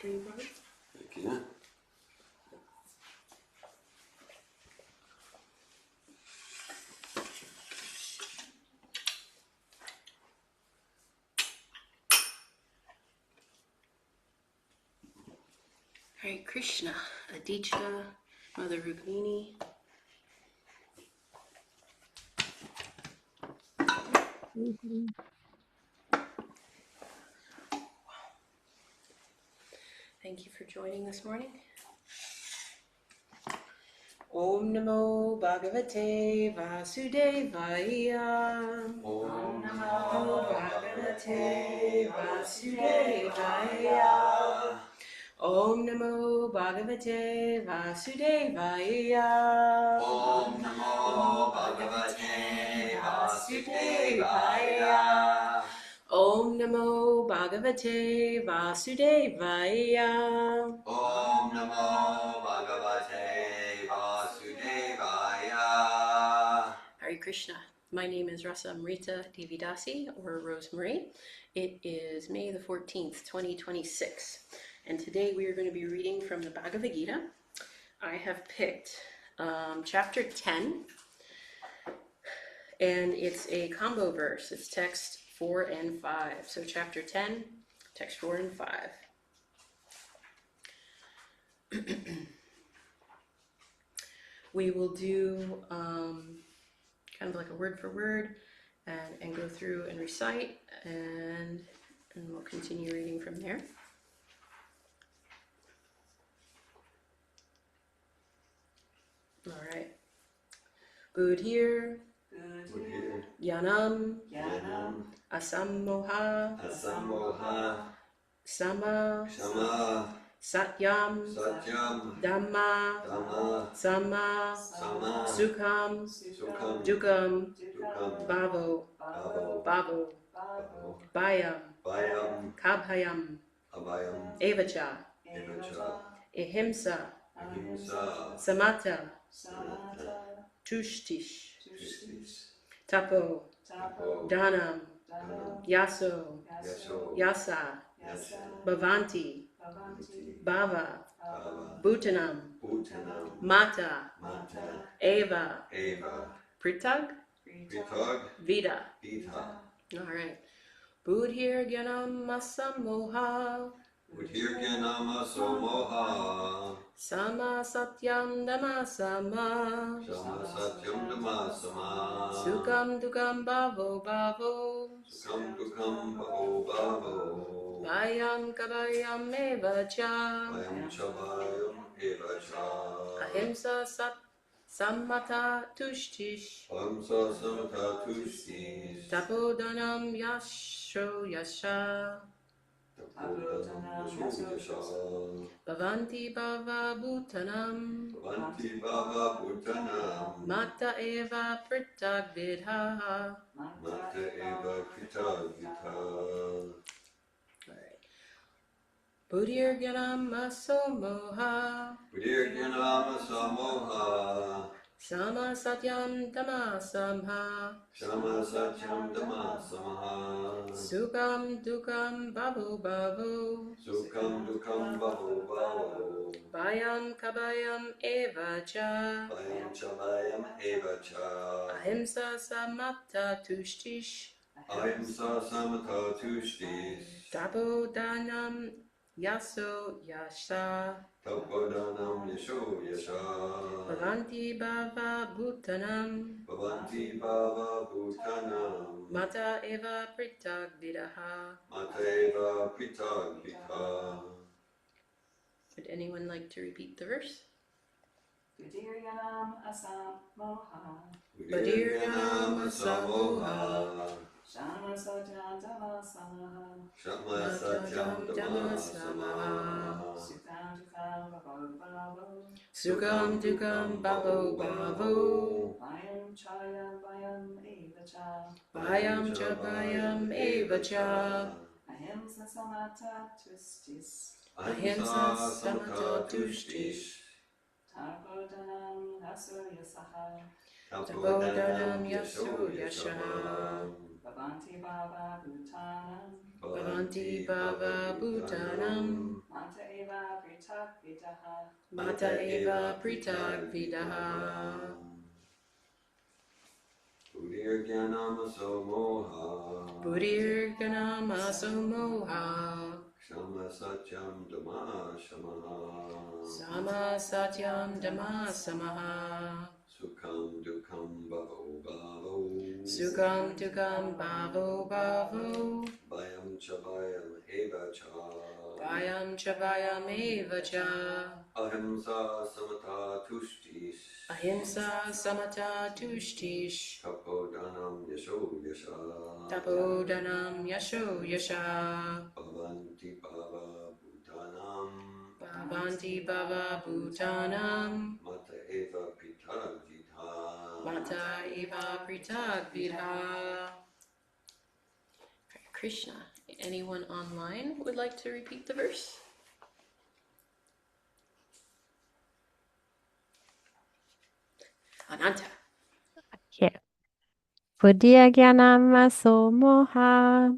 for you, brother. Thank you. Hare Krishna, Aditya, Mother Rukmini. Thank you for joining this morning. Om Namo Bhagavate Vasudevaya. Om Namo Bhagavate Vasudevaya. Om Namo Bhagavate Vasudevaya. Om Namo Bhagavate Vasudevaya. Om Namo Bhagavate Vasudevaya. Om Namo Bhagavate Vasudevaya. Hare Krishna. My name is Rasamrta Devi Dasi, or Rosemary. It is May the 14th, 2026. And today we are going to be reading from the Bhagavad-gita. I have picked chapter 10, and it's a combo verse. It's text 4 and 5. So chapter 10, text 4 and 5. We will do kind of like a word for word and go through and recite, and we'll continue reading from there. All right. Budhir, Yanam, Asammoha, Sama, Satyam, Dhamma, Sama, Sukham, Dukam, Bhavo, Bhayam, Kabhayam, Evacha, Ahimsa, Samatha, Tushtish, Tapo, Dhanam, Yaso, Yasa, Bhavanti, Bhava, Bhutanam, Mata, Eva, Pritag, Vida. All right. Budhir Gyanam Masamoha, Sama Satyam Dhamma Sama, Sukam Dukam Bhavo Bhayam Kabayam Evacha, Ahimsa Sammata Tushtish, Tapodhanam Yasho Yasha, Bhavanti Bhava Bhutanam, Mata Eva Pritag Vidha. Budhir Gyanam Asomoha, Sama Satyam Dhamma Samha, Sukam Dukam Bhavo Bhayam Kabayam Evacha, Ahimsa Samatha Tushtish, Tapodhanam Yaso Yasha, Bhavanti Bhava Bhutanam, Mata Eva Pritag Vidaha. Would anyone like to repeat the verse? Budiryanam asamoha, Budhiryanam Asamoha, Shama satyam dhamma samaha, Satyam Dhamma Samaha, Sukam Sukam dukam bhavo bhavo, Dukam Bhavo Vayam chayam vayam evacha, Bhayam Cha Bhayam Evacha, Ahimsa samata twistis, Ahimsa Samata Tushtish, Tapodhanam haso yasaha, Tapodhanam Yaso Yasha, Bhavanti Bhava Bhutanam, Bhavanti Bhava Bhutanam, Mata Eva Pritak Vidaha, Mata Eva Pritag Vidaha. Buddhirgyanamaso moha. Buddhirganamaso moha. Kshama satyam dhamma shamaha. Sama Satyam Dhamma Samaha. Sukham dukham bhavo bhavo. Sukham Dukam Bhavo Bhavo. Bhayam cha bhayam eva cha. Bhayam Cha Bhayam Eva Cha. Ahimsa samata tushtish. Ahimsa Samata Tushtish. Tapodanam yasho yasha. Tapodanam Yasho Yasha. Bhavanti bhava bhutanam. Bhavanti Bhava Bhutanam. Mata eva pitad vidha. Mata Eva Pritag Vidha. Hare Krishna. Anyone online would like to repeat the verse? Ananta. Yeah. Buddhya-gyanamaso moha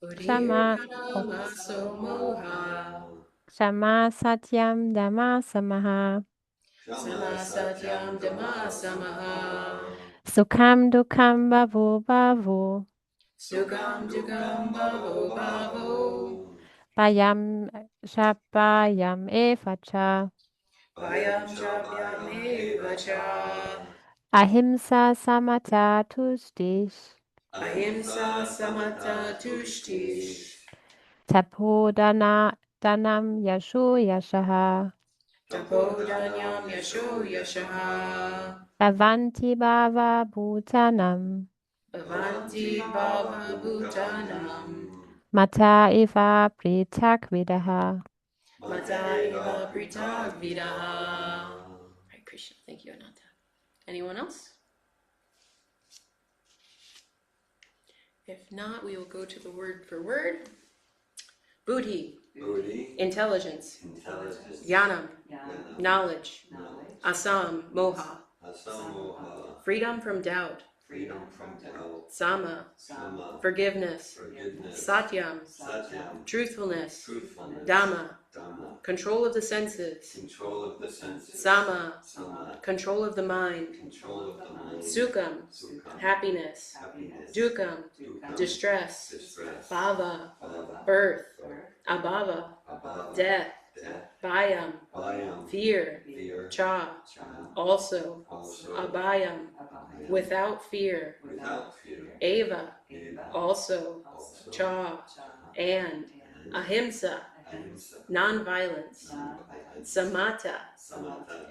Buddhirganamaso moha. Kshama satyam dhamma samaha Sama Satyam Dhamma Samaha. Sukham dukham bhavo bhavo Sukham Dukam Bhavo Bhavo. Bhayam shabhayam eva cha Bhayam Cha Eva Cha. Ahimsa samata tustish Ahimsa Samata Tushtish. Tapodana danam yasho yashaha Tapodanyam Yasho Yashaha. Bhavanti bhava bhutanam Bhavanti Bhava Bhutanam. Mata eva pritak vidaha. Mata Eva Pritag Vidaha. Hare Krishna. Thank you, Ananta. Anyone else? If not, we will go to the word for word. Buddhi, Buddhi. intelligence. Intelligence. Jnanam, Jnana, knowledge. knowledge, Asam, moha, Asamoha. freedom from doubt. Freedom from doubt. Sama, Sama. forgiveness. Forgiveness. Satyam, Satyam. truthfulness. Truthfulness. Dhamma, Dhamma. control of the senses. Control of the senses. Sama, Sama. control of the mind. Control of the mind. Sukham, Sukham. happiness. Happiness. Dukam, Dukam. distress. Distress. Bhava, Bhava. birth. Birth. Abhava, Abhava. death. Death. Bhayam, Bhayam. fear. Fear. Cha, Cha, also. Also. Abhayam, Abhaya, without fear. Without fear. Eva, Eva, also. Also. Cha, Cha, and. And Ahimsa, ahimsa. non-violence. Non-violence. Samatha, Samatha.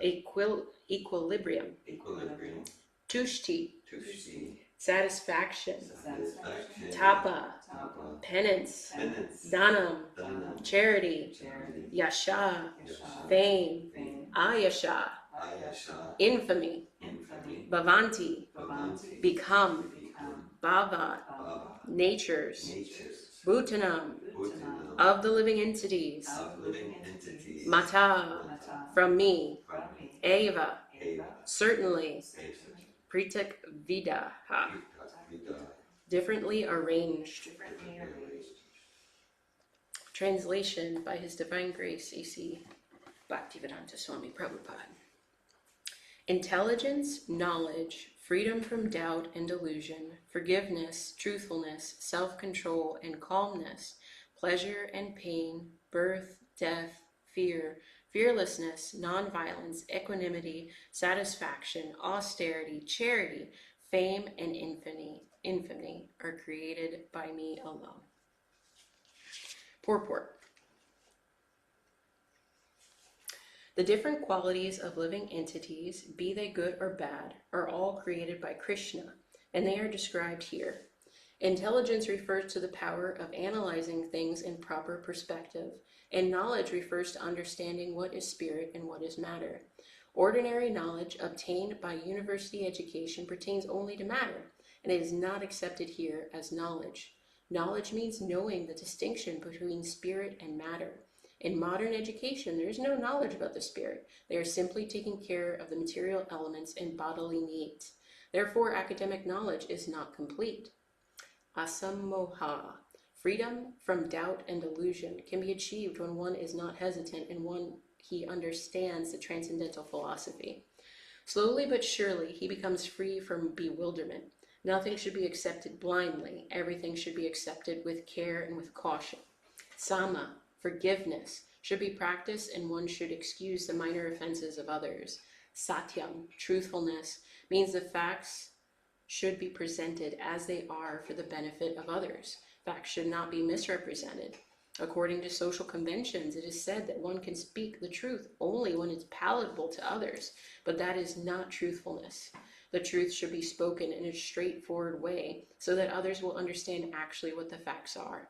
equilibrium. Equilibrium. Tushti, Tushti. satisfaction. Satisfaction. Tapa, Tapa. penance. Penance. Dhanam, Dhanam. charity. charity, Yasha, Yasha. fame. fame, Ayasha, Ayasha. infamy. Infamy. Bhavanti, Bhavanti, become. Become. Bhava, Bhava. natures. Natures. Bhutanam, Bhutanam. of the living entities. Of living entities. Mata, Mata, from me. from me, Eva, Eva. certainly. Certainly. Pritak vidaha, Vida. differently arranged. differently arranged. Translation by His Divine Grace, A.C. Bhaktivedanta Swami Prabhupada. Intelligence, knowledge, freedom from doubt and delusion, forgiveness, truthfulness, self-control and calmness, pleasure and pain, birth, death, fear, fearlessness, nonviolence, equanimity, satisfaction, austerity, charity, fame, and infamy are created by me alone. Purport. The different qualities of living entities, be they good or bad, are all created by Krishna, and they are described here. Intelligence refers to the power of analyzing things in proper perspective, and knowledge refers to understanding what is spirit and what is matter. Ordinary knowledge obtained by university education pertains only to matter, and it is not accepted here as knowledge. Knowledge means knowing the distinction between spirit and matter. In modern education, there is no knowledge about the spirit. They are simply taking care of the material elements and bodily needs. Therefore, academic knowledge is not complete. asammoha. Freedom from doubt and delusion can be achieved when one is not hesitant and when he understands the transcendental philosophy. Slowly but surely, he becomes free from bewilderment. Nothing should be accepted blindly. Everything should be accepted with care and with caution. Sama, forgiveness, should be practiced, and one should excuse the minor offenses of others. Satyam, truthfulness, means the facts should be presented as they are for the benefit of others. Facts should not be misrepresented. According to social conventions, it is said that one can speak the truth only when it's palatable to others, but that is not truthfulness. The truth should be spoken in a straightforward way so that others will understand actually what the facts are.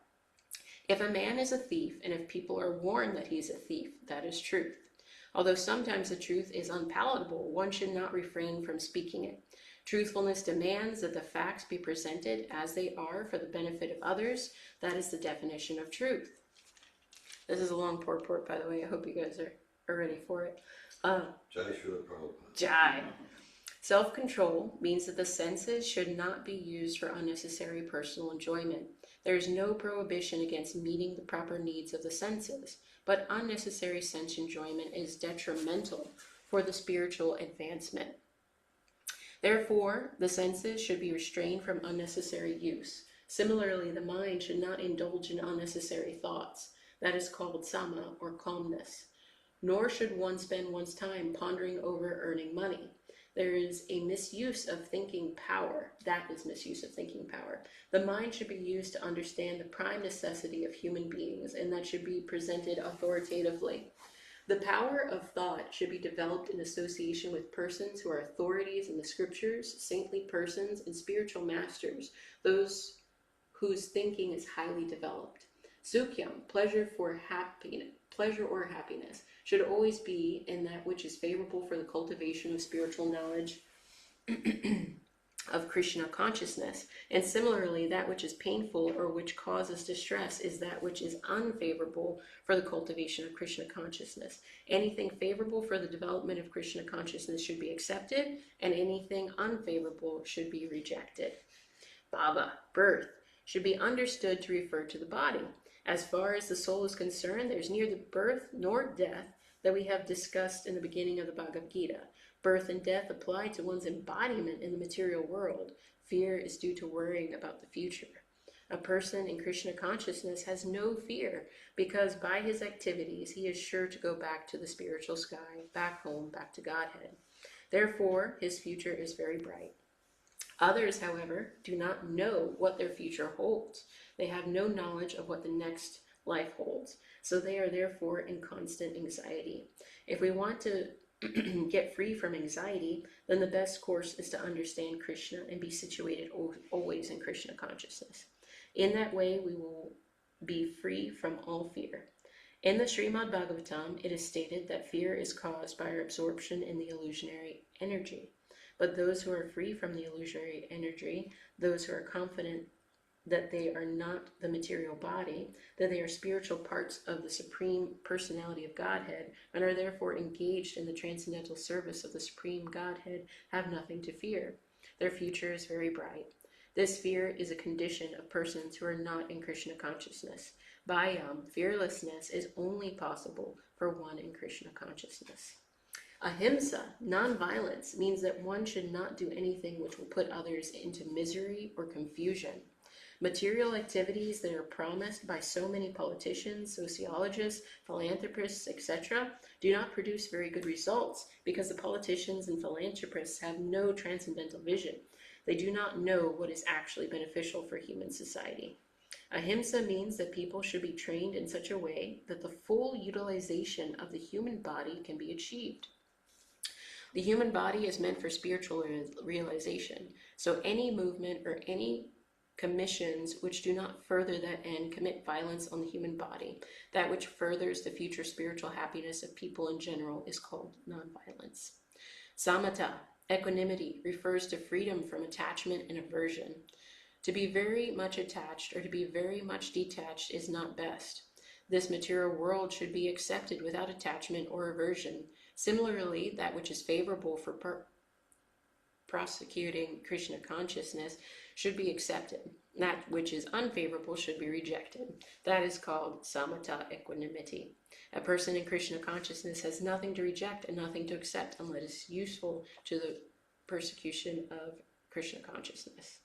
If a man is a thief, and if people are warned that he's a thief, that is truth. Although sometimes the truth is unpalatable, one should not refrain from speaking it. Truthfulness demands that the facts be presented as they are for the benefit of others. That is the definition of truth. This is a long purport, by the way. I hope you guys are ready for it. Jai Srila Prabhupada. Jai. Self-control means that the senses should not be used for unnecessary personal enjoyment. There is no prohibition against meeting the proper needs of the senses, but unnecessary sense enjoyment is detrimental for the spiritual advancement. Therefore, the senses should be restrained from unnecessary use. Similarly, the mind should not indulge in unnecessary thoughts. That is called sama, or calmness. Nor should one spend one's time pondering over earning money. There is a misuse of thinking power. That is misuse of thinking power. The mind should be used to understand the prime necessity of human beings, and that should be presented authoritatively. The power of thought should be developed in association with persons who are authorities in the scriptures, saintly persons, and spiritual masters, those whose thinking is highly developed. Sukhyam, pleasure or happiness, should always be in that which is favorable for the cultivation of spiritual knowledge of Krishna consciousness, and similarly that which is painful or which causes distress is that which is unfavorable for the cultivation of Krishna consciousness. Anything favorable for the development of Krishna consciousness should be accepted, and anything unfavorable should be rejected. Bhava, birth, should be understood to refer to the body. As far as the soul is concerned, there's neither birth nor death that we have discussed in the beginning of the Bhagavad-gita. Birth and death apply to one's embodiment in the material world. Fear is due to worrying about the future. A person in Krishna consciousness has no fear because by his activities he is sure to go back to the spiritual sky, back home, back to Godhead. Therefore, his future is very bright. Others, however, do not know what their future holds. They have no knowledge of what the next life holds, so they are therefore in constant anxiety. If we want to get free from anxiety, then the best course is to understand Krishna and be situated always in Krishna consciousness. In that way, we will be free from all fear. In the Srimad Bhagavatam, it is stated that fear is caused by our absorption in the illusionary energy. But those who are free from the illusory energy, those who are confident that they are not the material body, that they are spiritual parts of the Supreme Personality of Godhead, and are therefore engaged in the transcendental service of the Supreme Godhead, have nothing to fear. Their future is very bright. This fear is a condition of persons who are not in Krishna consciousness. Bhayam, fearlessness, is only possible for one in Krishna consciousness. Ahimsa, non-violence, means that one should not do anything which will put others into misery or confusion. Material activities that are promised by so many politicians, sociologists, philanthropists, etc., do not produce very good results because the politicians and philanthropists have no transcendental vision. They do not know what is actually beneficial for human society. Ahimsa means that people should be trained in such a way that the full utilization of the human body can be achieved. The human body is meant for spiritual realization, so any movement or any commissions which do not further that end commit violence on the human body. That which furthers the future spiritual happiness of people in general is called nonviolence. Samatha, equanimity, refers to freedom from attachment and aversion. To be very much attached or to be very much detached is not best. This material world should be accepted without attachment or aversion. Similarly, that which is favorable for prosecuting Krishna consciousness should be accepted. That which is unfavorable should be rejected. That is called samatha equanimity. A person in Krishna consciousness has nothing to reject and nothing to accept unless it is useful to the persecution of Krishna consciousness.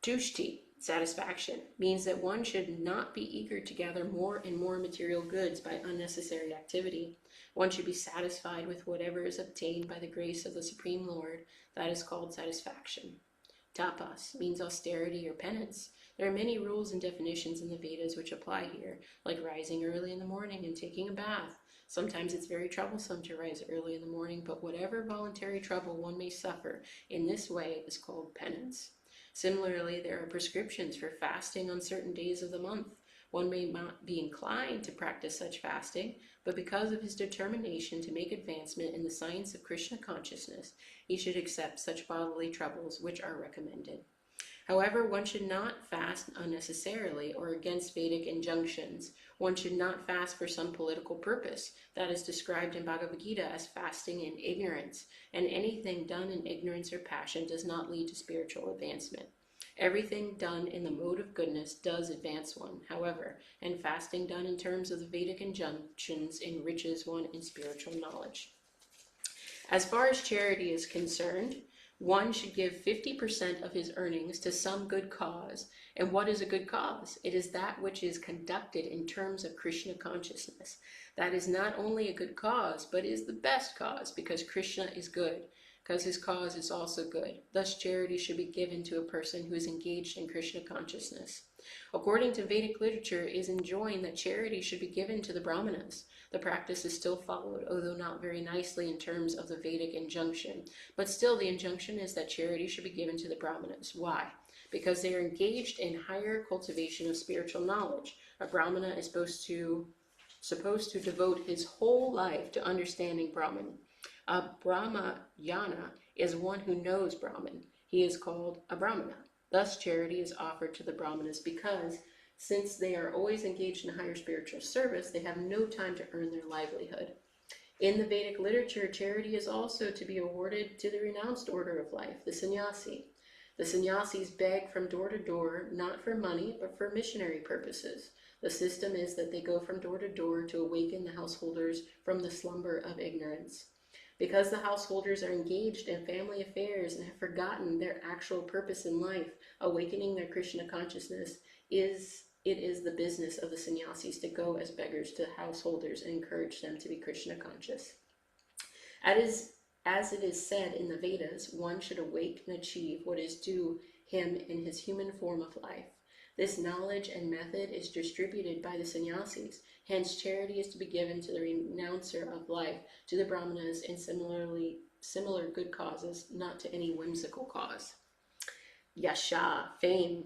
Tushti, satisfaction, means that one should not be eager to gather more and more material goods by unnecessary activity. One should be satisfied with whatever is obtained by the grace of the Supreme Lord. That is called satisfaction. Tapas means austerity or penance. There are many rules and definitions in the Vedas which apply here, like rising early in the morning and taking a bath. Sometimes it's very troublesome to rise early in the morning, but whatever voluntary trouble one may suffer in this way is called penance. Similarly, there are prescriptions for fasting on certain days of the month. One may not be inclined to practice such fasting, but because of his determination to make advancement in the science of Krishna consciousness, he should accept such bodily troubles which are recommended. However, one should not fast unnecessarily or against Vedic injunctions. One should not fast for some political purpose. That is described in Bhagavad-gita as fasting in ignorance, and anything done in ignorance or passion does not lead to spiritual advancement. Everything done in the mode of goodness does advance one, however, and fasting done in terms of the Vedic injunctions enriches one in spiritual knowledge. As far as charity is concerned, one should give 50% of his earnings to some good cause. And what is a good cause? It is that which is conducted in terms of Krishna consciousness. That is not only a good cause, but is the best cause, because Krishna is good, because his cause is also good. Thus, charity should be given to a person who is engaged in Krishna consciousness. According to Vedic literature, it is enjoined that charity should be given to the Brahmanas. The practice is still followed, although not very nicely in terms of the Vedic injunction. But still, the injunction is that charity should be given to the Brahmanas. Why? Because they are engaged in higher cultivation of spiritual knowledge. A Brahmana is supposed to devote his whole life to understanding Brahman. A Brahmayana is one who knows Brahman. He is called a Brahmana. Thus, charity is offered to the Brahmanas because, since they are always engaged in higher spiritual service, they have no time to earn their livelihood. In the Vedic literature, charity is also to be awarded to the renounced order of life, the sannyasi. The sannyasis beg from door to door, not for money, but for missionary purposes. The system is that they go from door to door to awaken the householders from the slumber of ignorance. Because the householders are engaged in family affairs and have forgotten their actual purpose in life, awakening their Krishna consciousness is the business of the sannyasis to go as beggars to householders and encourage them to be Krishna conscious. As it is said in the Vedas, one should awake and achieve what is due him in his human form of life. This knowledge and method is distributed by the sannyasis. Hence, charity is to be given to the renouncer of life, to the Brahmanas, and similar good causes, not to any whimsical cause. Yasha, fame,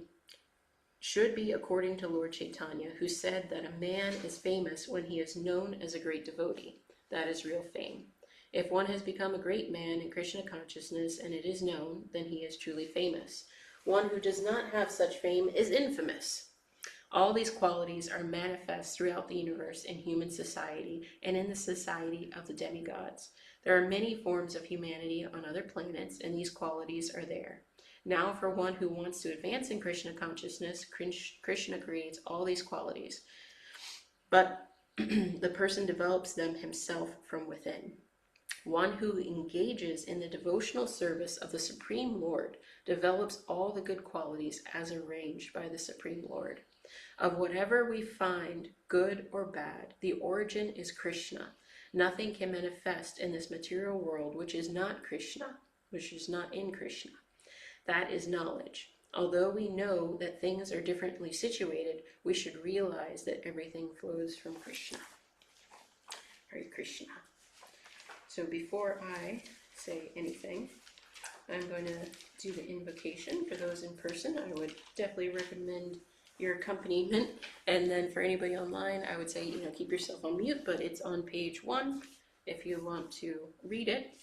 should be according to Lord Chaitanya, who said that a man is famous when he is known as a great devotee. That is real fame. If one has become a great man in Krishna consciousness and it is known, then he is truly famous. One who does not have such fame is infamous. All these qualities are manifest throughout the universe in human society and in the society of the demigods. There are many forms of humanity on other planets, and these qualities are there. Now, for one who wants to advance in Krishna consciousness, Krishna creates all these qualities, but the person develops them himself from within. One who engages in the devotional service of the Supreme Lord develops all the good qualities as arranged by the Supreme Lord. Of whatever we find, good or bad, the origin is Krishna. Nothing can manifest in this material world which is not Krishna, which is not in Krishna. That is knowledge. Although we know that things are differently situated, we should realize that everything flows from Krishna. Hare Krishna. So before I say anything, I'm going to do the invocation. For those in person, I would definitely recommend your accompaniment. And then for anybody online, I would say, keep yourself on mute, but it's on page 1 if you want to read it.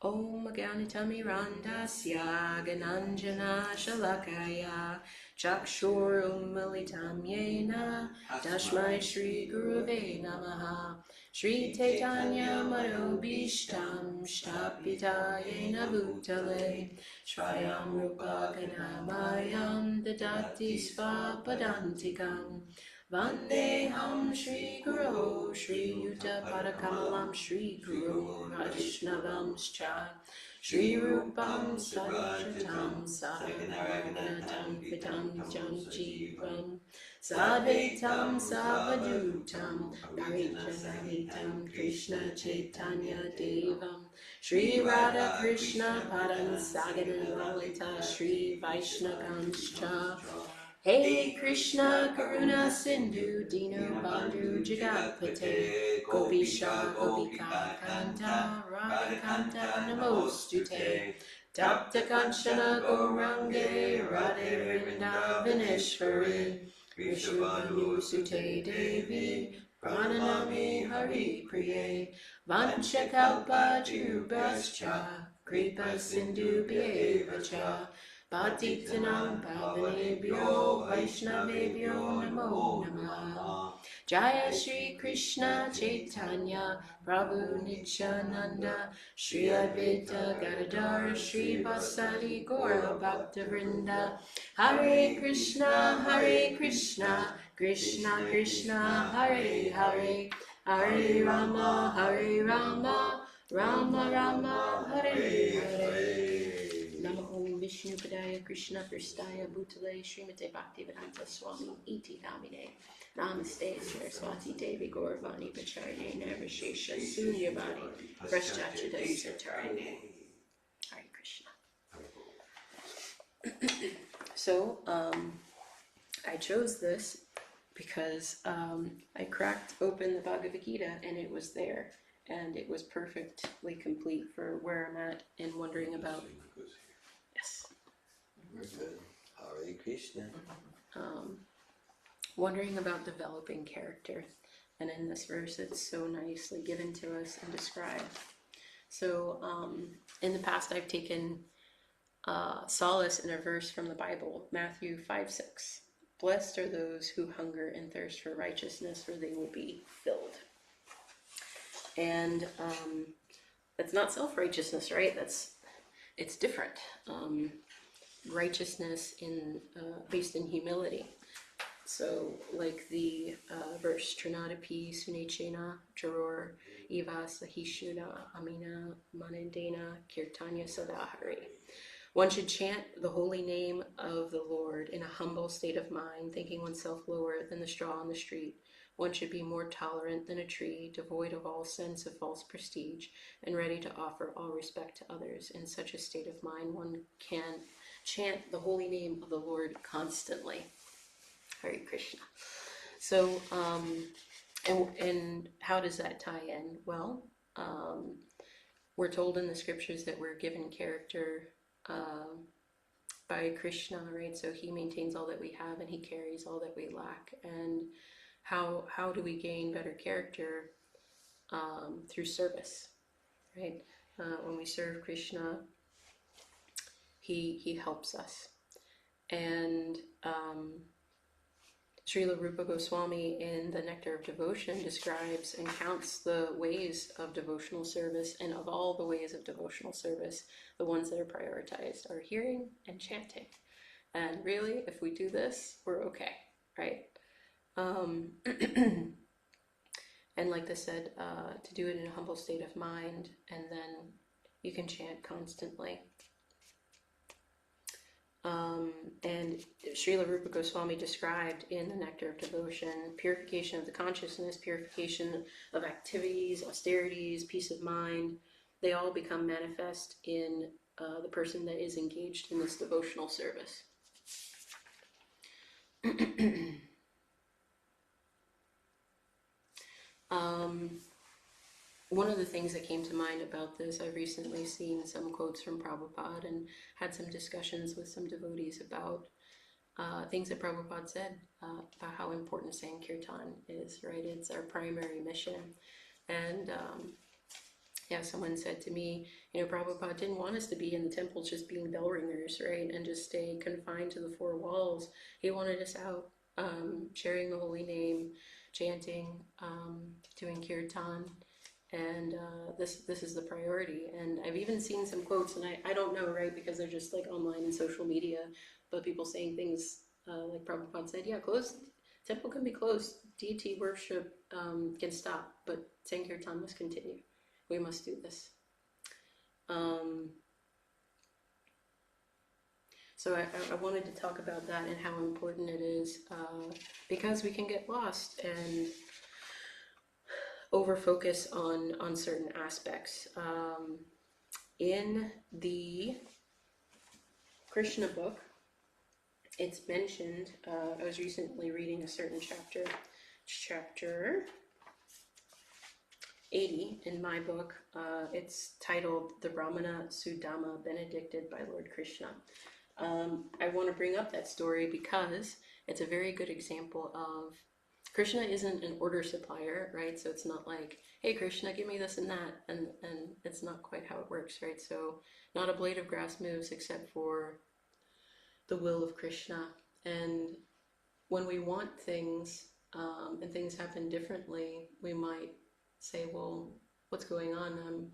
Om Ganitamirandasya Gananjana Shalakaya Chakshur Umilitam Yena Tashmai Shri Guruve Namaha Shri Chaitanya Manobishtam Shtapita Yena Bhutale Swayam Rupa Ganamayam Dadati Svapadantikam Vandeham Shri Guru Shri Yuta Padakamalam Shri Guru Vaishnavamscha Shri Rupam Sadashatam Sadhanaratam Vitam Jam Jivam Sadvaitam Savadutam Parijananitam Krishna Chaitanya Devam Shri Radha Krishna Padam Sagana Lalita Shri Vaishnavamscha Hey Krishna Karuna Sindhu Dino Bandhu Jagatpate Gopisha Gopika Kanta Radhakanta Namostute Tapta Kanchana Gourange Radhe Vrindavaneshwari Vishwabanu Sute Devi Prananami Hari Priye Vanchakalpa Jubascha Kripa Sindhu Bhyevacha Patitanam Pavanebhyo Vaishnavebhyo Namo Namah Jaya Shri Krishna Chaitanya Prabhu Nityananda Shri Advaita Gadadhar Shri Vasari Gaura Bhaktavrinda Hare Krishna Krishna Krishna Hare Hare Hare Rama Rama Rama Hare Hare Namo Om Vishnu Padaya Krishna Pristaya Bhutale Srimate Bhaktivedanta Swami Iti Namine Namaste Saraswati Devi Gauravani Pacharine Nirvishesha Sunyavadi Prashchachita Satarine. Hare Krishna. So, I chose this because I cracked open the Bhagavad-gita and it was there. And it was perfectly complete for where I'm at and wondering about. Yes. Very good. Hare Krishna. Wondering about developing character. And in this verse, it's so nicely given to us and described. So, in the past, I've taken solace in a verse from the Bible, Matthew 5:6. Blessed are those who hunger and thirst for righteousness, for they will be filled. And that's not self-righteousness, right? It's different. Righteousness based in humility. So, like the verse, Trinadapi Sunechena Jaror Eva Sahishuda Amina Manandena Kirtanya Sadahari. One should chant the holy name of the Lord in a humble state of mind, thinking oneself lower than the straw on the street. One should be more tolerant than a tree, devoid of all sense of false prestige, and ready to offer all respect to others. In such a state of mind, one can chant the holy name of the Lord constantly. Hare Krishna. So, and how does that tie in? Well, we're told in the scriptures that we're given character by Krishna, right? So he maintains all that we have and he carries all that we lack. And how do we gain better character? Through service, right? When we serve Krishna, he helps us. And Srila Rupa Goswami in the Nectar of Devotion describes and counts the ways of devotional service, and of all the ways of devotional service, the ones that are prioritized are hearing and chanting. And really, if we do this, we're okay, right? And like I said, to do it in a humble state of mind, and then you can chant constantly. And Srila Rupa Goswami described in the Nectar of Devotion purification of the consciousness, purification of activities, austerities, peace of mind. They all become manifest in the person that is engaged in this devotional service. One of the things that came to mind about this, I've recently seen some quotes from Prabhupada and had some discussions with some devotees about things that Prabhupada said about how important Sankirtana is, right? It's our primary mission. And someone said to me, Prabhupada didn't want us to be in the temple just being bell ringers, right, and just stay confined to the four walls. He wanted us out, sharing the holy name, chanting, doing kirtan, and this is the priority. And I've even seen some quotes, and I don't know, right, because they're just like online and social media, but people saying things like Prabhupada said, temple can be closed, deity worship can stop, but Sankirtan must continue. We must do this. So I wanted to talk about that and how important it is, because we can get lost and over-focus on certain aspects. In the Krishna book, it's mentioned, I was recently reading a certain chapter 80 in my book. It's titled The Brahmana Sudama Benedicted by Lord Krishna. I want to bring up that story because it's a very good example of Krishna isn't an order supplier, right? So it's not like, hey Krishna, give me this and that, and it's not quite how it works, right? So not a blade of grass moves except for the will of Krishna. And when we want things, and things happen differently, we might say, well, what's going on?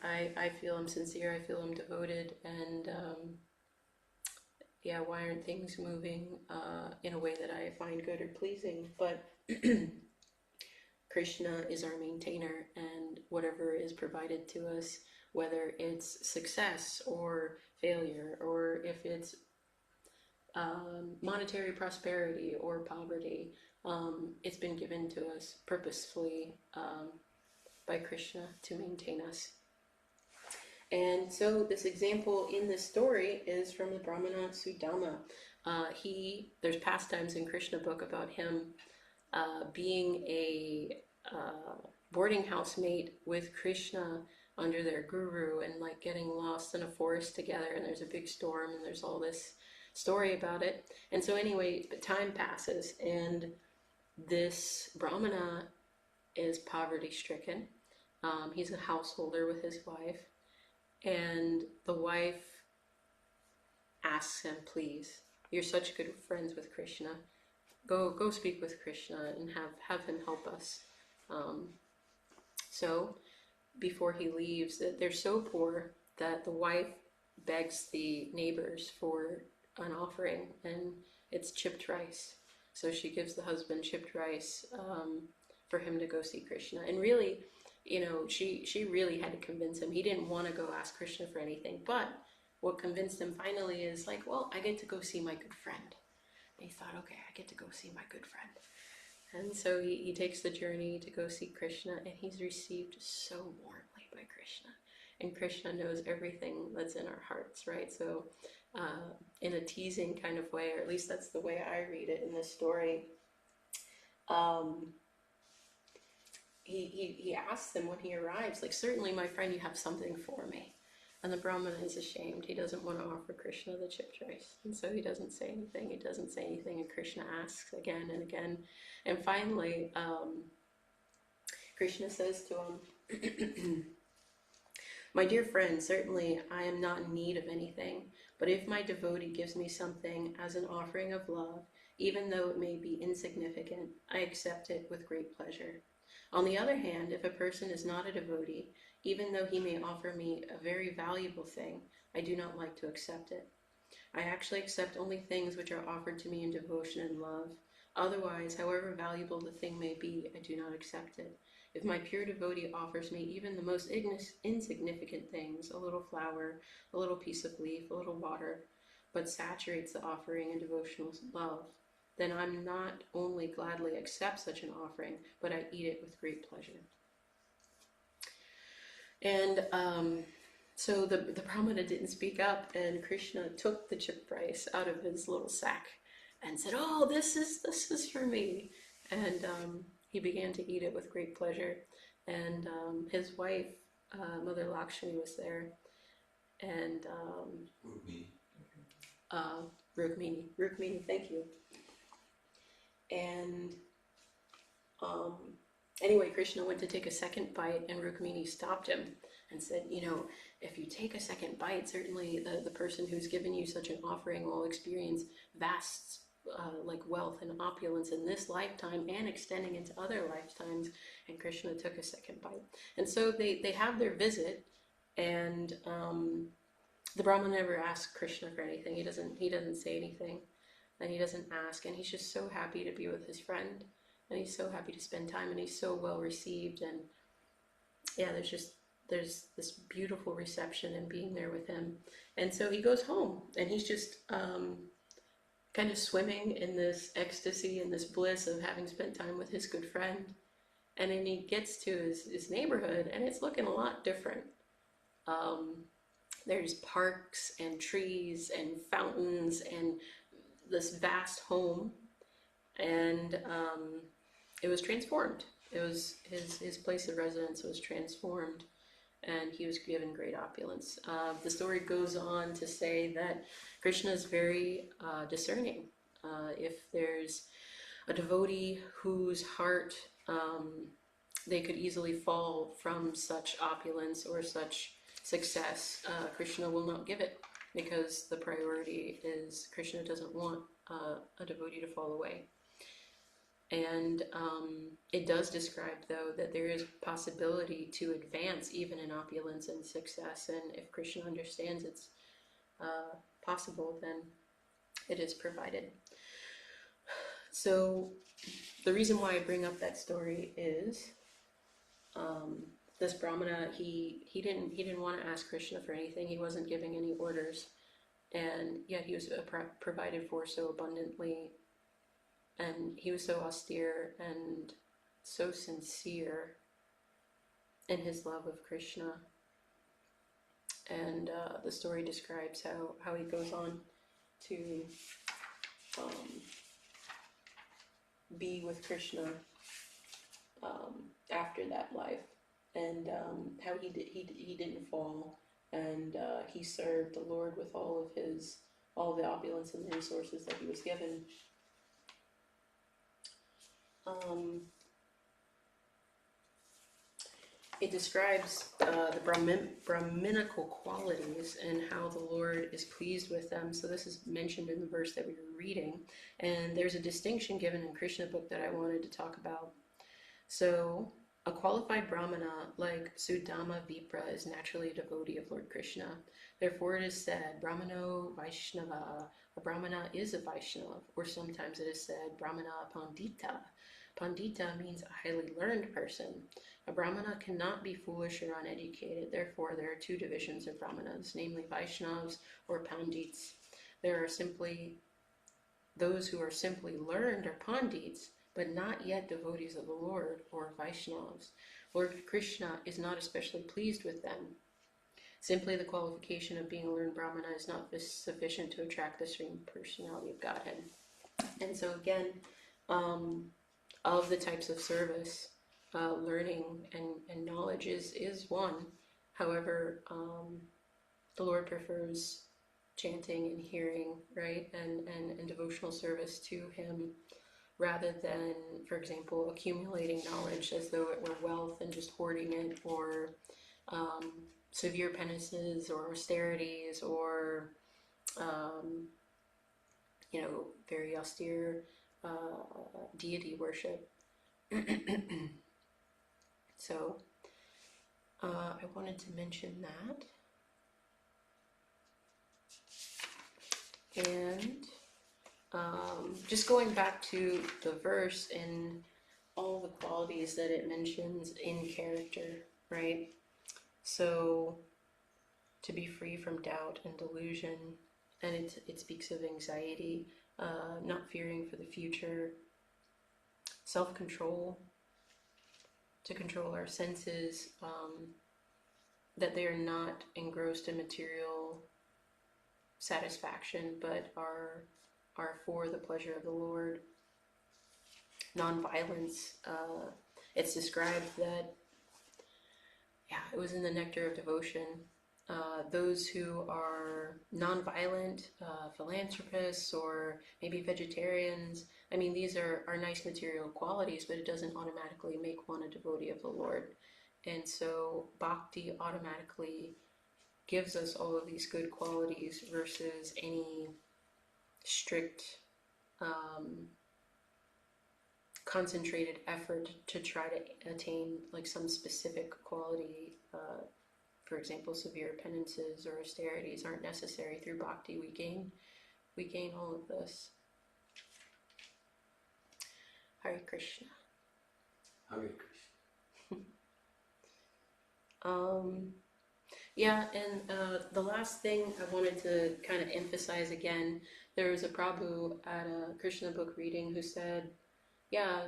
I feel I'm sincere, I feel I'm devoted, and why aren't things moving in a way that I find good or pleasing? But Krishna is our maintainer, and whatever is provided to us, whether it's success or failure, or if it's monetary prosperity or poverty, it's been given to us purposefully by Krishna to maintain us. And so this example in this story is from the Brahmana Sudama. There's pastimes in Krishna book about him being a boarding house mate with Krishna under their guru, and like getting lost in a forest together, and there's a big storm, and there's all this story about it. And so anyway, time passes, and this Brahmana is poverty stricken. He's a householder with his wife, and the wife asks him, please, you're such good friends with Krishna, go speak with Krishna and have him help us. So before he leaves, they're so poor that the wife begs the neighbors for an offering, and it's chipped rice. So she gives the husband chipped rice for him to go see Krishna. And really, she really had to convince him. He didn't want to go ask Krishna for anything, but what convinced him finally is like, well, I get to go see my good friend. And he thought, okay, I get to go see my good friend. And so he takes the journey to go see Krishna, and he's received so warmly by Krishna. And Krishna knows everything that's in our hearts, right? So in a teasing kind of way, or at least that's the way I read it in this story, he asks him when he arrives, like, certainly my friend, you have something for me. And the Brahmana is ashamed. He doesn't want to offer Krishna the chipped rice. And so he doesn't say anything. He doesn't say anything. And Krishna asks again and again. And finally, Krishna says to him, my dear friend, certainly I am not in need of anything. But if my devotee gives me something as an offering of love, even though it may be insignificant, I accept it with great pleasure. On the other hand, if a person is not a devotee, even though he may offer me a very valuable thing, I do not like to accept it. I actually accept only things which are offered to me in devotion and love. Otherwise, however valuable the thing may be, I do not accept it. If my pure devotee offers me even the most insignificant things, a little flower, a little piece of leaf, a little water, but saturates the offering in devotional love, then I'm not only gladly accept such an offering, but I eat it with great pleasure. And so the Brahmana didn't speak up, and Krishna took the chipped rice out of his little sack and said, oh, this is for me. And he began to eat it with great pleasure. And his wife, Mother Lakshmi, was there. And Rukmini, thank you. And Anyway, Krishna went to take a second bite, and Rukmini stopped him and said, if you take a second bite, certainly the person who's given you such an offering will experience vast like wealth and opulence in this lifetime and extending into other lifetimes. And Krishna took a second bite. And so they have their visit, and the Brahman never asks Krishna for anything. He doesn't say anything, and he doesn't ask, and he's just so happy to be with his friend, and he's so happy to spend time, and he's so well received. And yeah, there's this beautiful reception and being there with him. And so he goes home, and he's just kind of swimming in this ecstasy and this bliss of having spent time with his good friend. And then he gets to his neighborhood, and it's looking a lot different. There's parks and trees and fountains and this vast home, and it was transformed. It was his place of residence was transformed, and he was given great opulence. The story goes on to say that Krishna is very discerning. If there's a devotee whose heart they could easily fall from such opulence or such success, Krishna will not give it, because the priority is Krishna doesn't want a devotee to fall away. And it does describe, though, that there is possibility to advance even in opulence and success, and if Krishna understands it's possible, then it is provided. So the reason why I bring up that story is this Brahmana, he didn't want to ask Krishna for anything. He wasn't giving any orders, and yet he was provided for so abundantly. And he was so austere and so sincere in his love of Krishna. And the story describes how he goes on to be with Krishna after that life, and how he didn't fall, and he served the Lord with all the opulence and the resources that he was given. It describes the Brahminical qualities and how the Lord is pleased with them. So this is mentioned in the verse that we were reading. And there's a distinction given in Krishna book that I wanted to talk about. So a qualified Brahmana like Sudama Vipra is naturally a devotee of Lord Krishna. Therefore it is said, Brahmano Vaishnava, a Brahmana is a Vaishnava, or sometimes it is said, Brahmana Pandita. Pandita means a highly learned person. A Brahmana cannot be foolish or uneducated. Therefore, there are two divisions of Brahmanas, namely Vaishnavas or Pandits. There are simply those who are simply learned or Pandits, but not yet devotees of the Lord, or Vaishnavas. Lord Krishna is not especially pleased with them. Simply the qualification of being a learned Brahmana is not sufficient to attract the Supreme Personality of Godhead. And so again, of the types of service, learning and knowledge is one. However, the Lord prefers chanting and hearing, right, and devotional service to Him, rather than, for example, accumulating knowledge as though it were wealth and just hoarding it, or severe penances or austerities, or very austere deity worship. So I wanted to mention that. And just going back to the verse and all the qualities that it mentions in character, right? So to be free from doubt and delusion, and it speaks of anxiety, not fearing for the future, self-control, to control our senses, that they are not engrossed in material satisfaction, but are for the pleasure of the Lord. Nonviolence, it's described that, it was in the nectar of devotion, those who are nonviolent, philanthropists, or maybe vegetarians. I mean, these are nice material qualities, but it doesn't automatically make one a devotee of the Lord. And so bhakti automatically gives us all of these good qualities versus any strict concentrated effort to try to attain like some specific quality. For example, severe penances or austerities aren't necessary. Through bhakti we gain all of this. Hare Krishna. Hare Krishna. Yeah, and the last thing I wanted to kind of emphasize again, there was a Prabhu at a Krishna book reading who said, yeah,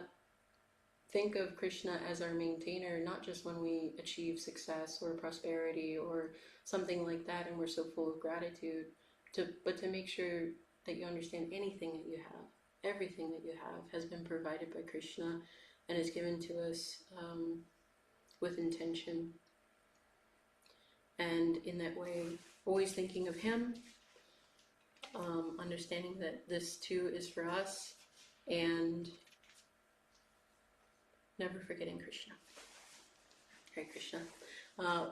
think of Krishna as our maintainer, not just when we achieve success or prosperity or something like that and we're so full of gratitude, but to make sure that you understand anything that you have, everything that you have has been provided by Krishna and is given to us with intention. And in that way, always thinking of him, understanding that this too is for us, and never forgetting Krishna. Hare Krishna.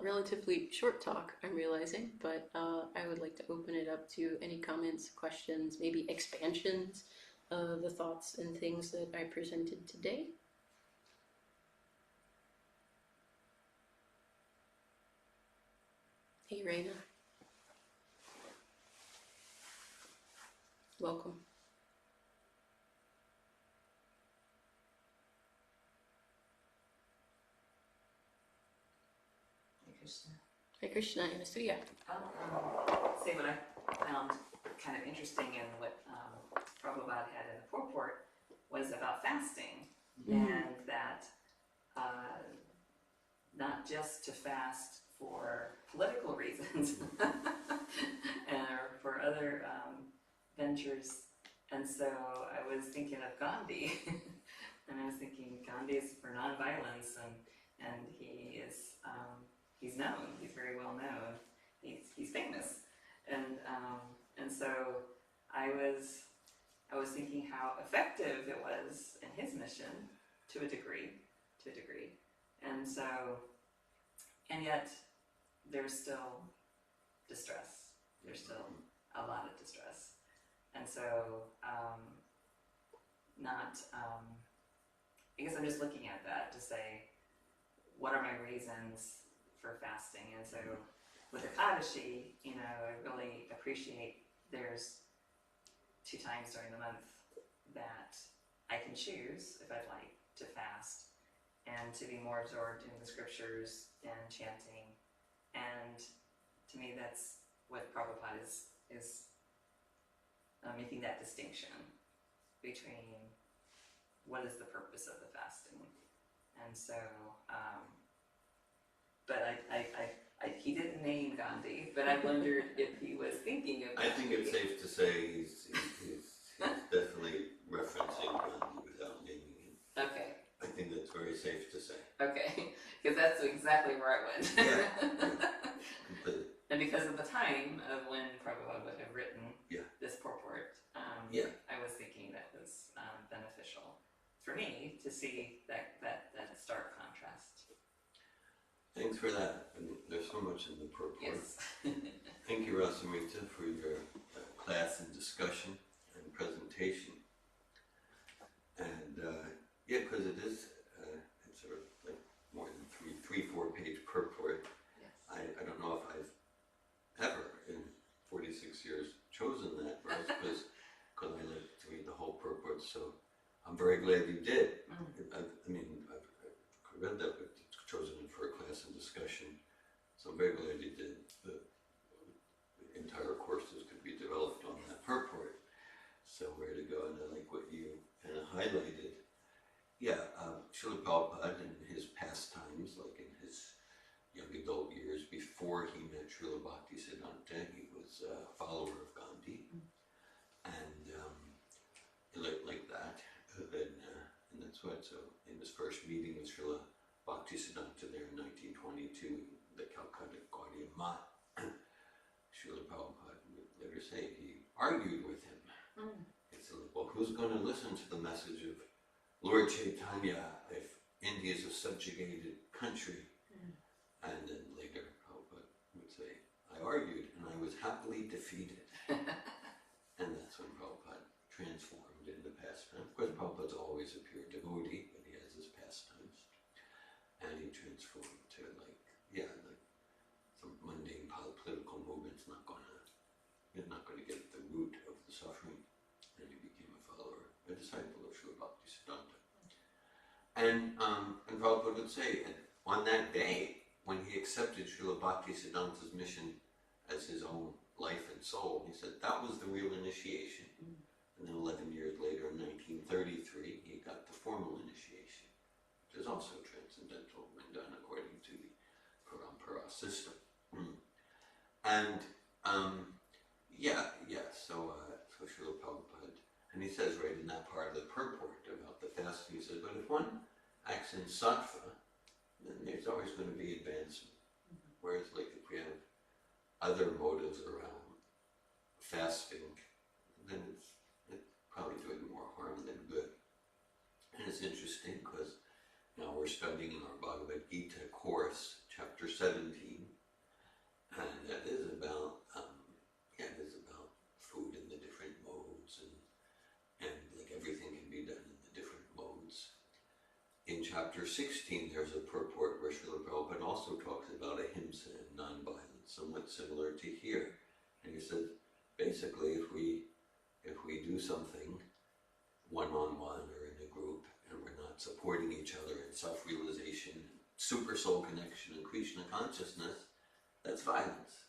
Relatively short talk, I'm realizing, but I would like to open it up to any comments, questions, maybe expansions of the thoughts and things that I presented today. Hey, Raina. Welcome. Krishna. Hare Krishna, Anastuya. I'll say what I found kind of interesting in what Prabhupada had in the Purport was about fasting, and that not just to fast for political reasons or for other ventures. And so I was thinking of Gandhi, and I was thinking Gandhi is for nonviolence, and he is he's known, he's very well known, he's famous, and so I was thinking how effective it was in his mission to a degree, and so, and yet there's still distress. There's still a lot of distress, and so I guess I'm just looking at that to say, what are my reasons for fasting? And so with Ekadashi, I really appreciate there's 2 times during the month that I can choose if I'd like to fast and to be more absorbed in the scriptures and chanting. And to me, that's what Prabhupada is making that distinction between what is the purpose of the fasting. And so, but he didn't name Gandhi, but I wondered if he was thinking of Gandhi. I think it's safe to say he's definitely referencing Gandhi without naming him. Okay. I think that's very safe to say. Okay, because that's exactly where I went. Completely. And because of the time of when Prabhupada would have written this purport, I was thinking that was beneficial for me to see that stark contrast. Thanks for that. And there's so much in the purport. Yes. Thank you, Rasamrta, for your class and discussion and presentation. And because it is, it's sort of like more than 4 page purport. Yes. I don't know if I've ever in 46 years chosen that verse because I like to read the whole purport. So I'm very glad you did. I've read that, but chosen it for a class and discussion. So I'm very glad you did. The entire courses could be developed on that purport. So where to go, and I like what you kind of highlighted. Srila Prabhupada in his pastimes, like in his young adult years before he met Srila Bhaktisiddhanta, he was a follower of Gandhi, and like that. And that's what. So in his first meeting with Srila Bhaktisiddhanta there in 1922, the Calcutta Gaudiya Math argued with him. He said, well, who's going to listen to the message of Lord Chaitanya if India is a subjugated country? And then later Prabhupada would say, I argued and I was happily defeated. And that's when Prabhupada transformed into pastime. Of course, Prabhupada's always a pure devotee, but he has his pastimes. And he transformed to like some mundane political movement's you're not gonna get at the root of the suffering. And he became a disciple of Srila Bhaktisiddhanta. And Prabhupada would say, and on that day, when he accepted Srila Bhaktisiddhanta's mission as his own life and soul, he said that was the real initiation. And then 11 years later, in 1933, he got the formal initiation, which is also transcendental when done according to the Parampara system. And so Srila Prabhupada, and he says right in that part of the purport about the fasting, he says, but if one acts in sattva, then there's always going to be advancement. Whereas like if we have other motives around fasting, then it's probably doing more harm than good. And it's interesting because now we're studying in our Bhagavad-gita course, chapter 17, and that is about food in the different modes, and like everything can be done in the different modes. In chapter 16, there's a purport where Srila Prabhupada also talks about ahimsa and non-violence, somewhat similar to here. And he said, basically, if we do something one-on-one or in a group, and we're not supporting each other in self-realization, super soul connection, and Krishna consciousness, that's violence.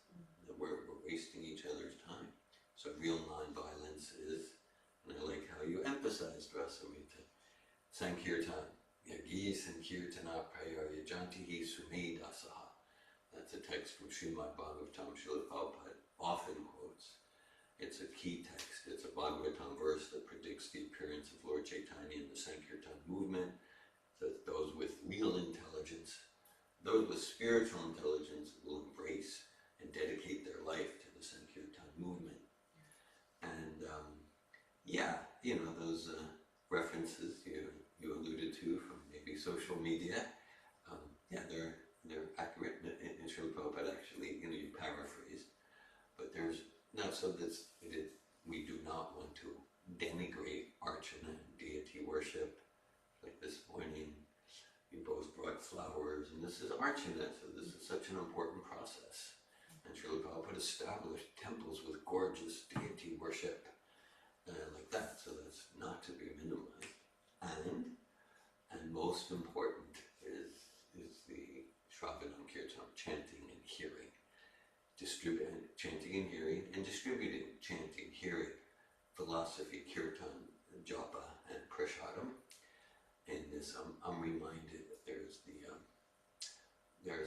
That we're wasting each other's time. So real non-violence is, and I like how you emphasized, Rasamrta, Sankirtana. Yagi Sankirtana Prayarya Jantihi Sumi Dasaha. That's a text from Srimad Bhagavatam Srila Prabhupada often quotes. It's a key text. It's a Bhagavatam verse that predicts the appearance of Lord Chaitanya in the Sankirtan movement. That those with real intelligence, those with spiritual intelligence will embrace and dedicate their life to the Sankirtan movement. And those references you alluded to from maybe social media, they're accurate. In Srila Prabhupada actually, you paraphrase, but there's not so that we do not want to denigrate Archana and deity worship. Like this morning, you both brought flowers, and this is Archana, so this is such an important process. And Srila Prabhupada established temples with gorgeous deity worship, like that, so that's not to be minimized. And most important is the Shravanam Kirtanam, chanting and hearing. Chanting and hearing, and distributing chanting, hearing, philosophy, kirtan, japa, and prasadam. In this, I'm reminded that there's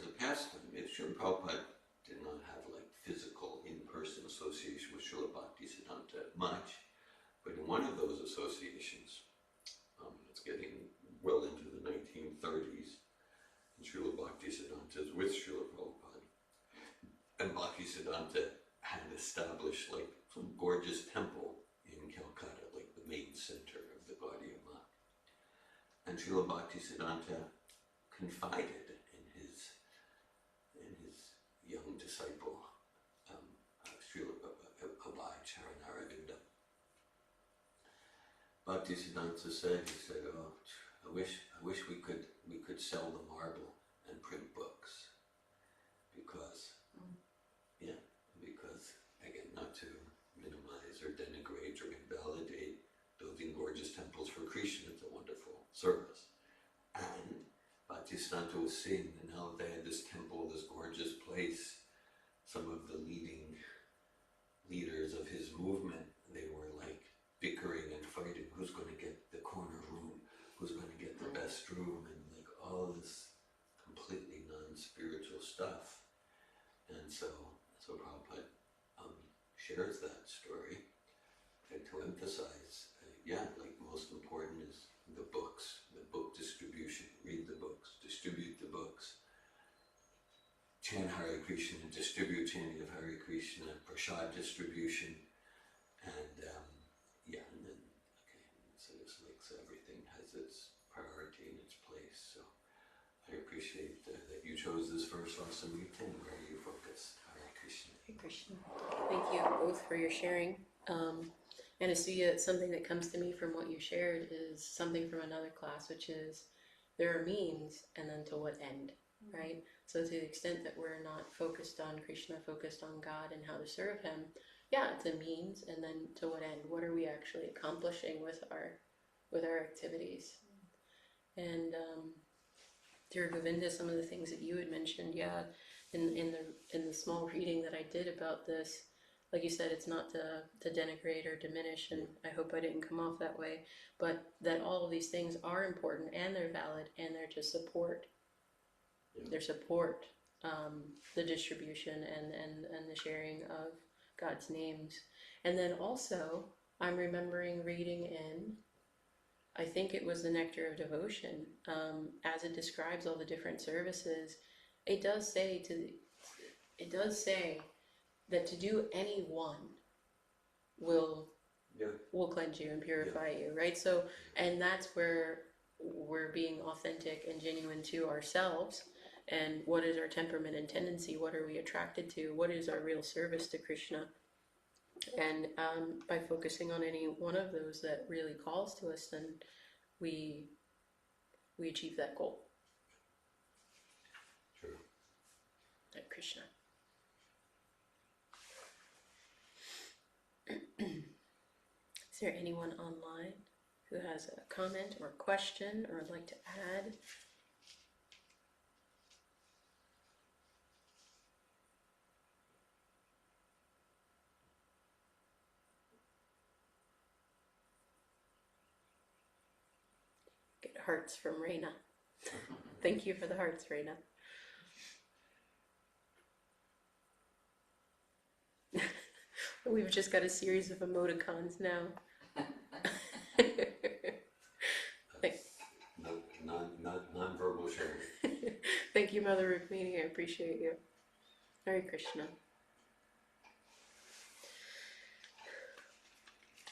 a pastime. Srila Prabhupada did not have like physical in-person association with Srila Bhaktisiddhanta much, but in one of those associations, it's getting well into the 1930s, and Srila Bhaktisiddhanta is with Srila Prabhupada, and Bhaktisiddhanta had established like some gorgeous temple in Calcutta, like the main center of the body of Mach. And Srila Bhaktisiddhanta confided in his young disciple, Srila Abhay Charanaravinda. Bhaktisiddhanta said, oh, I wish we could sell the marble and print books, because again, not to minimize or denigrate or invalidate building gorgeous temples for Krishna, it's a wonderful service. And Bhaktisiddhanta was seeing that now that they had this temple, this gorgeous place, some of the leading leaders of his movement, they were like bickering and fighting, who's going to get the corner room, who's going to get the best room, and like all this completely non-spiritual stuff. And so Prabhupada shares that story to emphasize, like most important is the books, the book distribution. Read the books, distribute the books, chant Hare Krishna, distribute chanting of Hare Krishna, prasad distribution, appreciate that you chose this verse, Rasamrita, and where you focus. Hare Krishna. Hare Krishna. Thank you both for your sharing. And Asuya, something that comes to me from what you shared is something from another class, which is there are means and then to what end, right? So to the extent that we're not focused on Krishna, focused on God and how to serve Him, yeah, it's a means, and then to what end? What are we actually accomplishing with our activities? And Dear Govinda, some of the things that you had mentioned, yeah, in the small reading that I did about this, like you said, it's not to denigrate or diminish, and I hope I didn't come off that way, but that all of these things are important and they're valid and they're to support. They support the distribution and the sharing of God's names. And then also, I'm remembering reading in, I think it was the Nectar of Devotion, as it describes all the different services. It does say that to do any one will cleanse you and purify you, right? So, and that's where we're being authentic and genuine to ourselves. And what is our temperament and tendency? What are we attracted to? What is our real service to Krishna? And by focusing on any one of those that really calls to us, then we achieve that goal. True. Hare Krishna. Is there anyone online who has a comment or a question or would like to add? Get hearts from Reina. Thank you for the hearts, Reina. We've just got a series of emoticons now. Non-verbal sharing. Thank you, Mother Rukmini. I appreciate you. Hare Krishna.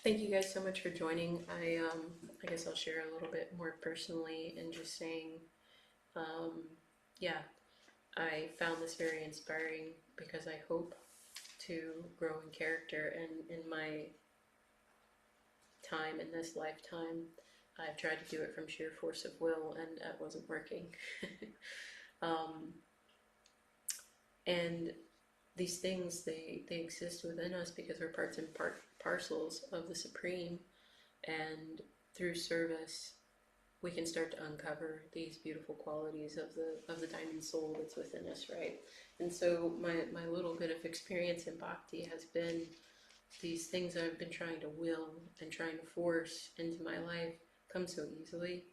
Thank you guys so much for joining. I guess I'll share a little bit more personally and just saying, yeah, I found this very inspiring because I hope to grow in character, and in my time in this lifetime, I've tried to do it from sheer force of will, and that wasn't working. And these things, they exist within us because we're parts and parcels of the Supreme, and through service we can start to uncover these beautiful qualities of the diamond soul that's within us, right? And so my little bit of experience in bhakti has been these things that I've been trying to will and trying to force into my life come so easily,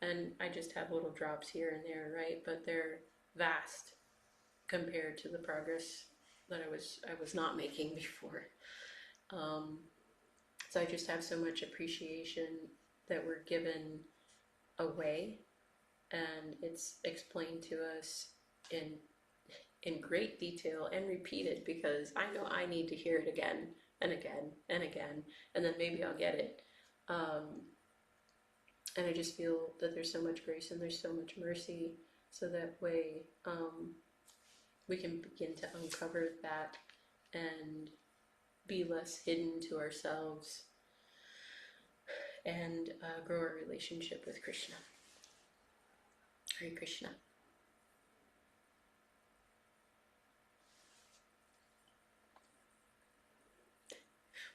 and I just have little drops here and there, right? But they're vast compared to the progress that I was not making before. So I just have so much appreciation that we're given a way, and it's explained to us in great detail and repeated, because I know I need to hear it again and again and again, and then maybe I'll get it. And I just feel that there's so much grace and there's so much mercy, so that way we can begin to uncover that and be less hidden to ourselves and grow our relationship with Krishna. Hare Krishna.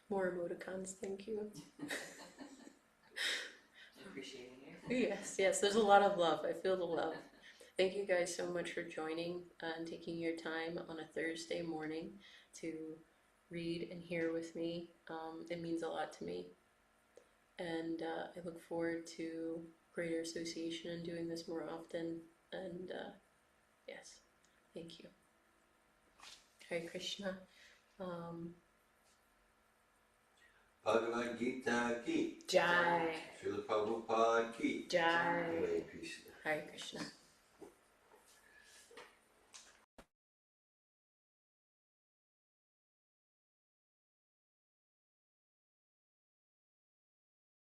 More emoticons, thank you. Appreciating you. Yes, there's a lot of love. I feel the love. Thank you guys so much for joining and taking your time on a Thursday morning to read and hear with me. It means a lot to me. And I look forward to greater association and doing this more often. And yes, thank you. Hare Krishna. Bhagavad-gita ki. Jai. Srila Prabhupada ki. Jai. Hare Krishna. Hare Krishna.